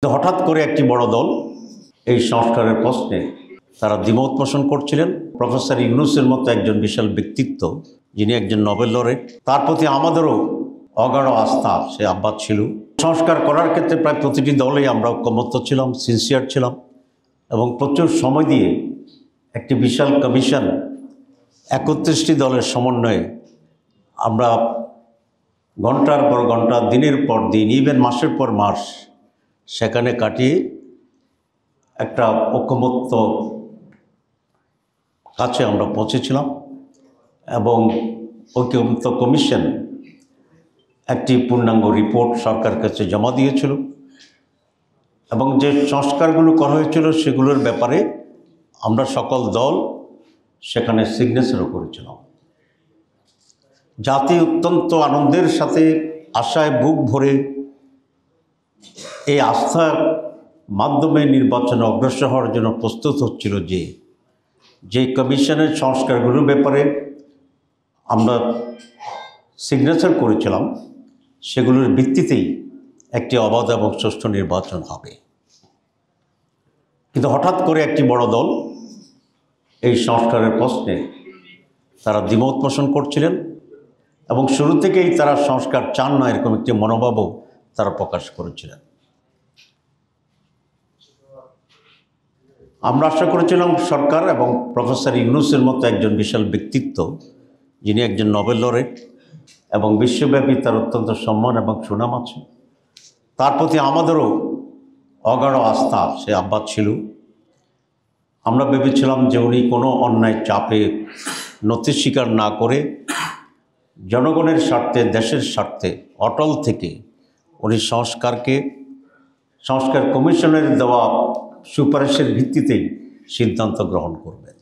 হঠাৎ করে একটি বড় দল এই সংস্কারের প্রশ্নে তারা দ্বিমত পোষণ করছিলেন। প্রফেসর ইউনূসের মতো একজন বিশাল ব্যক্তিত্ব, যিনি একজন নোবেল লরেট, তার প্রতি আমাদেরও অগাঢ় আস্থা, সে আহ্বান ছিল। সংস্কার করার ক্ষেত্রে প্রায় প্রতিটি দলেই আমরা ঐকমত্য ছিলাম, সিনসিয়ার ছিলাম এবং প্রচুর সময় দিয়ে একটি বিশাল কমিশন ৩১টি দলের সমন্বয়ে আমরা ঘন্টার পর ঘন্টা, দিনের পর দিন, ইভেন মাসের পর মাস সেখানে কাটিয়ে একটা ঐকমত্য কাছে আমরা পৌঁছেছিলাম এবং ঐকমত্য কমিশন একটি পূর্ণাঙ্গ রিপোর্ট সরকার কাছে জমা দিয়েছিল এবং যে সংস্কারগুলো করা হয়েছিল সেগুলোর ব্যাপারে আমরা সকল দল সেখানে সিগনেচারও করেছিলাম। জাতি অত্যন্ত আনন্দের সাথে, আশায় বুক ভরে এই আস্থার মাধ্যমে নির্বাচনে অগ্রসর হওয়ার জন্য প্রস্তুত হচ্ছিল যে কমিশনের সংস্কারগুলোর ব্যাপারে আমরা সিগনেচার করেছিলাম, সেগুলোর ভিত্তিতেই একটি অবাধ এবং সুষ্ঠু নির্বাচন হবে। কিন্তু হঠাৎ করে একটি বড় দল এই সংস্কারের প্রশ্নে তারা দ্বিমত পোষণ করছিলেন এবং শুরু থেকেই তারা সংস্কার চান না, এরকম একটি মনোভাবও তারা প্রকাশ করেছিলেন। আমরা আশা করেছিলাম সরকার এবং প্রফেসর ইউনূসের মতো একজন বিশাল ব্যক্তিত্ব, যিনি একজন নোবেল লরেট এবং বিশ্বব্যাপী তার অত্যন্ত সম্মান এবং সুনাম আছে, তার প্রতি আমাদেরও অগাঢ় আস্থা, সে আহ্বান ছিল। আমরা ভেবেছিলাম যে উনি কোনো অন্যায় চাপে নতি স্বীকার না করে জনগণের স্বার্থে, দেশের স্বার্থে অটল থেকে উনি সংস্কার কমিশনের দেওয়া সুপারিশের ভিত্তিতেই সিদ্ধান্ত গ্রহণ করবেন।